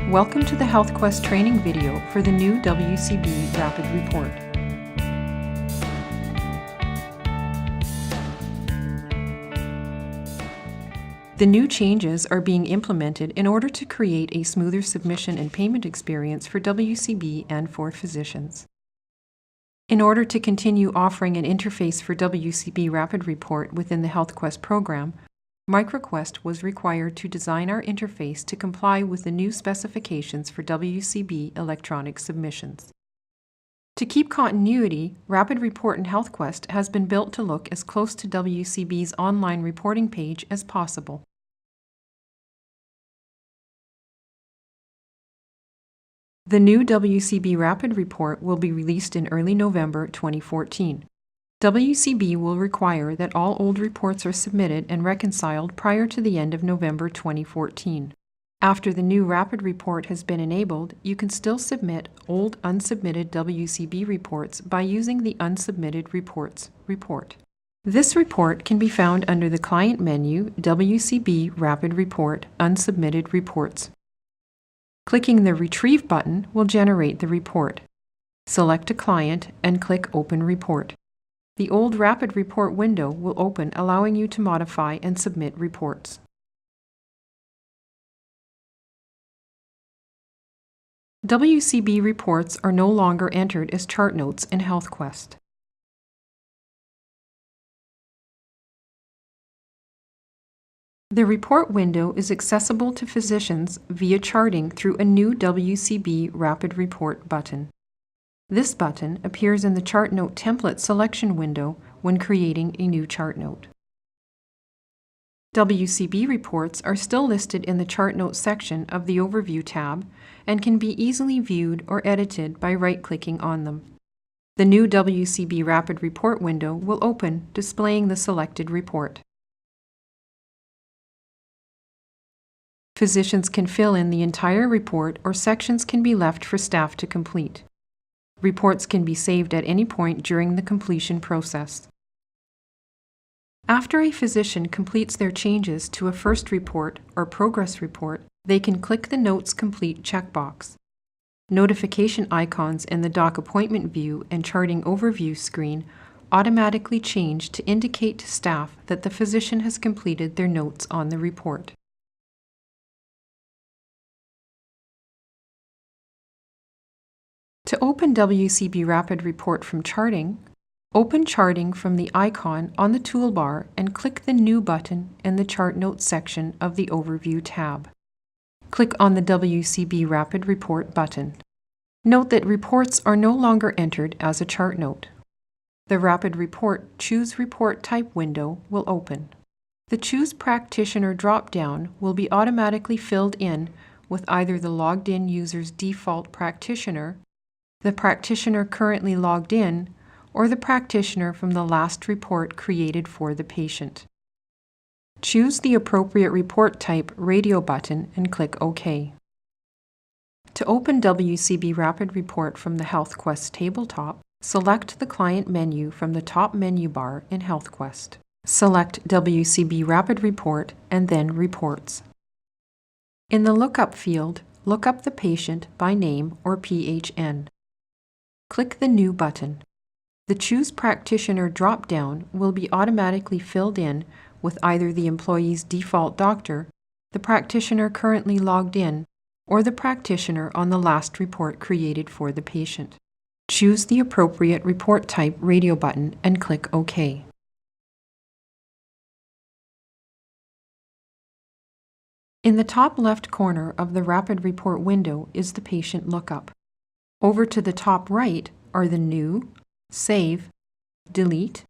Welcome to the Healthquest training video for the new WCB Rapid Report. The new changes are being implemented in order to create a smoother submission and payment experience for WCB and for physicians. In order to continue offering an interface for WCB Rapid Report within the Healthquest program, Microquest was required to design our interface to comply with the new specifications for WCB electronic submissions. To keep continuity, Rapid Report in Healthquest has been built to look as close to WCB's online reporting page as possible. The new WCB Rapid Report will be released in early November 2014. WCB will require that all old reports are submitted and reconciled prior to the end of November 2014. After the new Rapid Report has been enabled, you can still submit old unsubmitted WCB reports by using the Unsubmitted Reports report. This report can be found under the Client menu, WCB Rapid Report Unsubmitted Reports. Clicking the Retrieve button will generate the report. Select a client and click Open Report. The old Rapid Report window will open, allowing you to modify and submit reports. WCB reports are no longer entered as chart notes in Healthquest. The report window is accessible to physicians via charting through a new WCB Rapid Report button. This button appears in the Chart Note Template selection window when creating a new chart note. WCB reports are still listed in the Chart Note section of the Overview tab and can be easily viewed or edited by right-clicking on them. The new WCB Rapid Report window will open, displaying the selected report. Physicians can fill in the entire report, or sections can be left for staff to complete. Reports can be saved at any point during the completion process. After a physician completes their changes to a first report or progress report, they can click the Notes Complete checkbox. Notification icons in the Doc Appointment View and Charting Overview screen automatically change to indicate to staff that the physician has completed their notes on the report. To open WCB Rapid Report from Charting, open Charting from the icon on the toolbar and click the New button in the Chart Notes section of the Overview tab. Click on the WCB Rapid Report button. Note that reports are no longer entered as a chart note. The Rapid Report Choose Report Type window will open. The Choose Practitioner drop-down will be automatically filled in with either the logged-in user's default practitioner, the practitioner currently logged in, or the practitioner from the last report created for the patient. Choose the appropriate report type radio button and click OK. To open WCB Rapid Report from the Healthquest tabletop, select the Client menu from the top menu bar in Healthquest. Select WCB Rapid Report and then Reports. In the Lookup field, look up the patient by name or PHN. Click the New button. The Choose Practitioner drop-down will be automatically filled in with either the employee's default doctor, the practitioner currently logged in, or the practitioner on the last report created for the patient. Choose the appropriate report type radio button and click OK. In the top left corner of the Rapid Report window is the Patient Lookup. Over to the top right are the New, Save, Delete,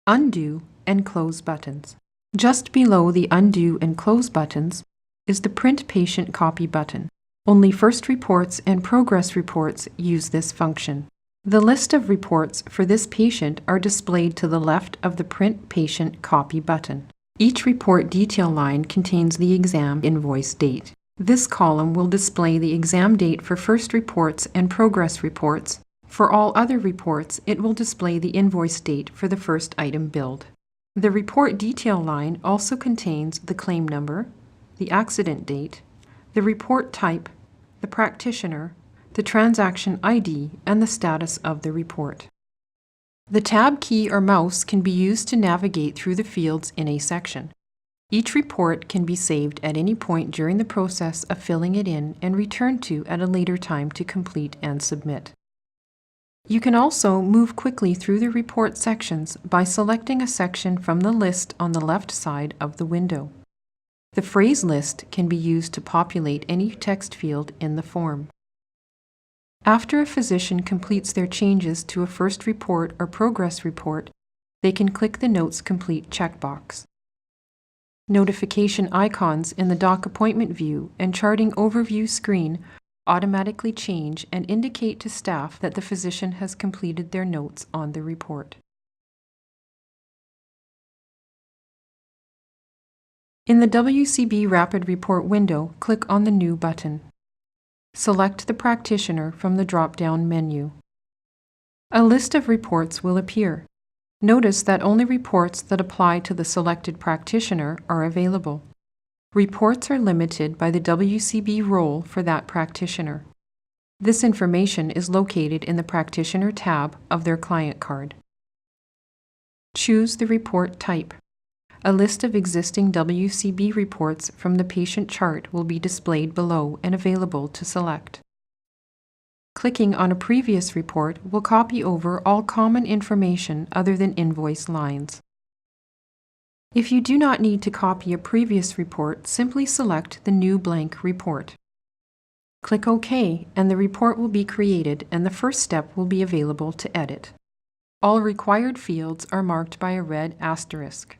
Undo, and Close buttons. Just below the Undo and Close buttons is the Print Patient Copy button. Only first reports and progress reports use this function. The list of reports for this patient are displayed to the left of the Print Patient Copy button. Each report detail line contains the exam invoice date. This column will display the exam date for first reports and progress reports. For all other reports, it will display the invoice date for the first item billed. The report detail line also contains the claim number, the accident date, the report type, the practitioner, the transaction ID, and the status of the report. The tab key or mouse can be used to navigate through the fields in a section. Each report can be saved at any point during the process of filling it in and returned to at a later time to complete and submit. You can also move quickly through the report sections by selecting a section from the list on the left side of the window. The phrase list can be used to populate any text field in the form. After a physician completes their changes to a first report or progress report, they can click the Notes Complete checkbox. Notification icons in the Doc Appointment view and Charting Overview screen automatically change and indicate to staff that the physician has completed their notes on the report. In the WCB Rapid Report window, click on the New button. Select the practitioner from the drop-down menu. A list of reports will appear. Notice that only reports that apply to the selected practitioner are available. Reports are limited by the WCB role for that practitioner. This information is located in the Practitioner tab of their client card. Choose the report type. A list of existing WCB reports from the patient chart will be displayed below and available to select. Clicking on a previous report will copy over all common information other than invoice lines. If you do not need to copy a previous report, simply select the new blank report. Click OK, and the report will be created and the first step will be available to edit. All required fields are marked by a red asterisk.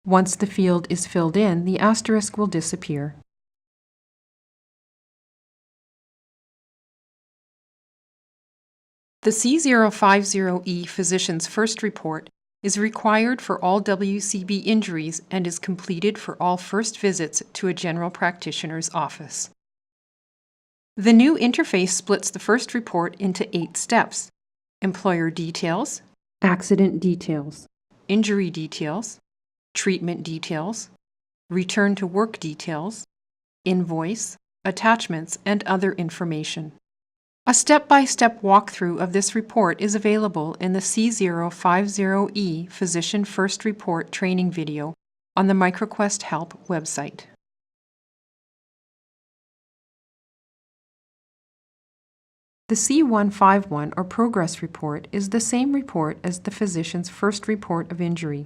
Once the field is filled in, the asterisk will disappear. The C050E physician's first report is required for all WCB injuries and is completed for all first visits to a general practitioner's office. The new interface splits the first report into 8 steps: employer details, accident details, injury details, treatment details, return to work details, invoice, attachments, and other information. A step-by-step walkthrough of this report is available in the C050E Physician First Report training video on the Microquest Help website. The C151 or Progress Report is the same report as the physician's first report of injury.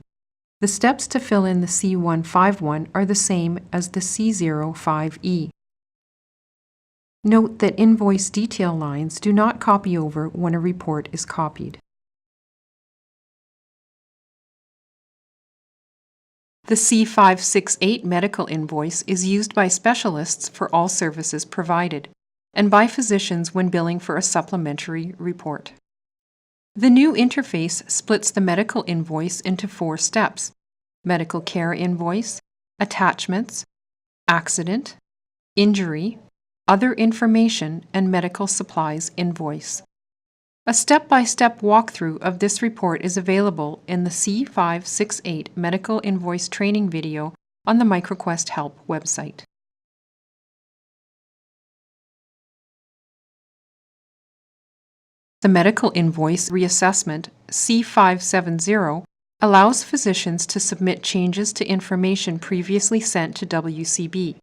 The steps to fill in the C151 are the same as the C05E. Note that invoice detail lines do not copy over when a report is copied. The C568 medical invoice is used by specialists for all services provided, and by physicians when billing for a supplementary report. The new interface splits the medical invoice into 4 steps: medical care invoice, attachments, accident, injury, other information, and medical supplies invoice. A step-by-step walkthrough of this report is available in the C568 Medical Invoice training video on the Microquest Help website. The Medical Invoice Reassessment, C570, allows physicians to submit changes to information previously sent to WCB.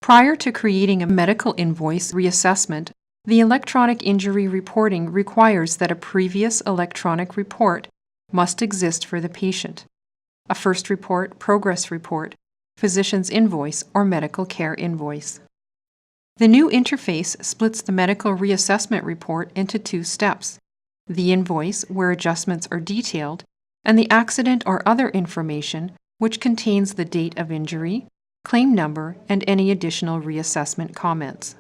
Prior to creating a medical invoice reassessment, the electronic injury reporting requires that a previous electronic report must exist for the patient: a first report, progress report, physician's invoice, or medical care invoice. The new interface splits the medical reassessment report into 2 steps: the invoice, where adjustments are detailed, and the accident or other information, which contains the date of injury, claim number, and any additional reassessment comments.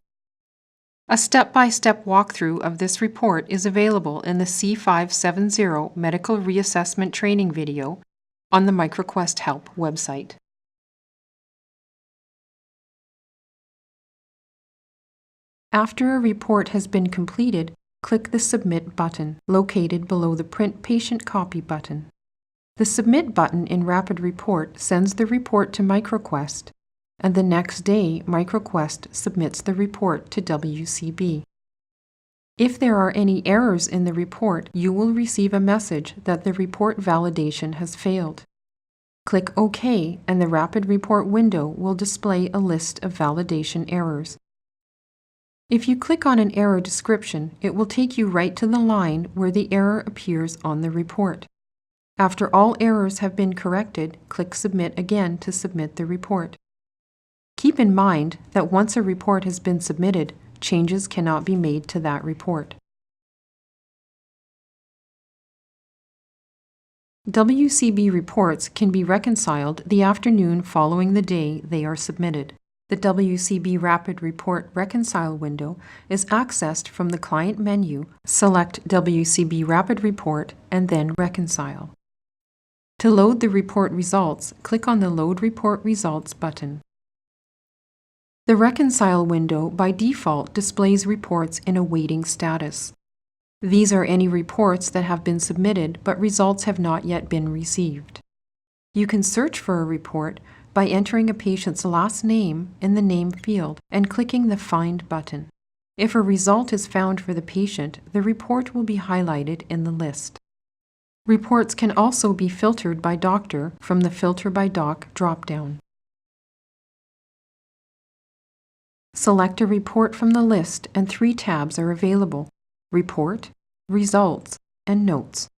A step-by-step walkthrough of this report is available in the C570 Medical Reassessment training video on the Microquest Help website. After a report has been completed, click the Submit button, located below the Print Patient Copy button. The Submit button in Rapid Report sends the report to Microquest, and the next day Microquest submits the report to WCB. If there are any errors in the report, you will receive a message that the report validation has failed. Click OK, and the Rapid Report window will display a list of validation errors. If you click on an error description, it will take you right to the line where the error appears on the report. After all errors have been corrected, click Submit again to submit the report. Keep in mind that once a report has been submitted, changes cannot be made to that report. WCB reports can be reconciled the afternoon following the day they are submitted. The WCB Rapid Report Reconcile window is accessed from the Client menu. Select WCB Rapid Report and then Reconcile. To load the report results, click on the Load Report Results button. The Reconcile window by default displays reports in a waiting status. These are any reports that have been submitted but results have not yet been received. You can search for a report by entering a patient's last name in the name field and clicking the Find button. If a result is found for the patient, the report will be highlighted in the list. Reports can also be filtered by doctor from the Filter by Doc drop-down. Select a report from the list and 3 tabs are available: Report, Results, and Notes.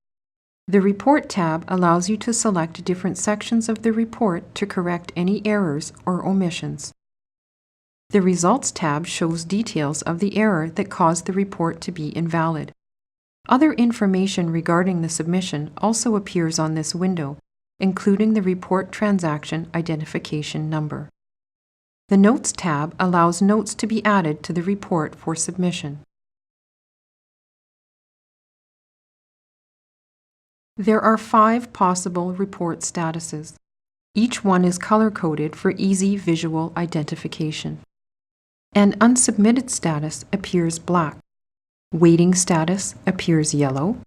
The Report tab allows you to select different sections of the report to correct any errors or omissions. The Results tab shows details of the error that caused the report to be invalid. Other information regarding the submission also appears on this window, including the report transaction identification number. The Notes tab allows notes to be added to the report for submission. There are 5 possible report statuses. Each one is color-coded for easy visual identification. An unsubmitted status appears black. Waiting status appears yellow.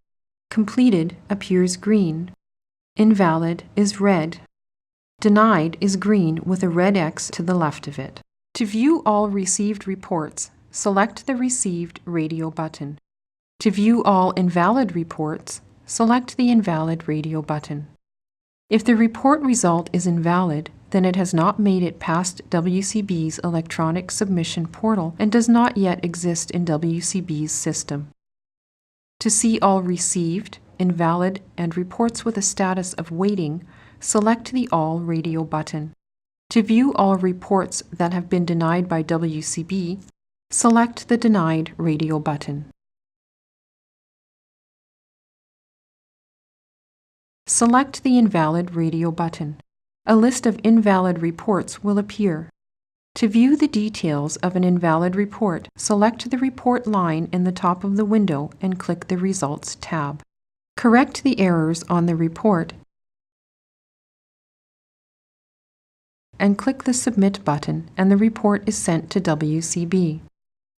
Completed appears green. Invalid is red. Denied is green with a red X to the left of it. To view all received reports, select the Received radio button. To view all invalid reports, select the Invalid radio button. If the report result is invalid, then it has not made it past WCB's electronic submission portal and does not yet exist in WCB's system. To see all received, invalid, and reports with a status of waiting, select the All radio button. To view all reports that have been denied by WCB, select the Denied radio button. Select the Invalid radio button. A list of invalid reports will appear. To view the details of an invalid report, select the report line in the top of the window and click the Results tab. Correct the errors on the report and click the Submit button, and the report is sent to WCB.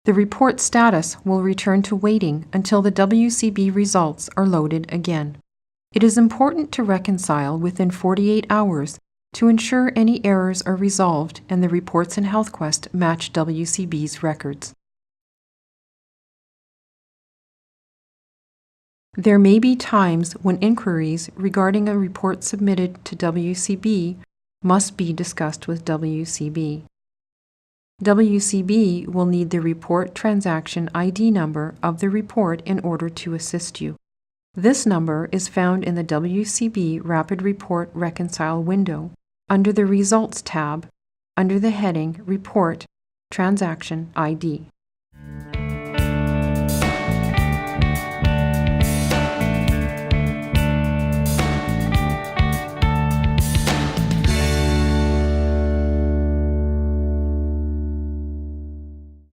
The report status will return to waiting until the WCB results are loaded again. It is important to reconcile within 48 hours to ensure any errors are resolved and the reports in Healthquest match WCB's records. There may be times when inquiries regarding a report submitted to WCB must be discussed with WCB. WCB will need the report transaction ID number of the report in order to assist you. This number is found in the WCB Rapid Report Reconcile window, under the Results tab, under the heading Report Transaction ID.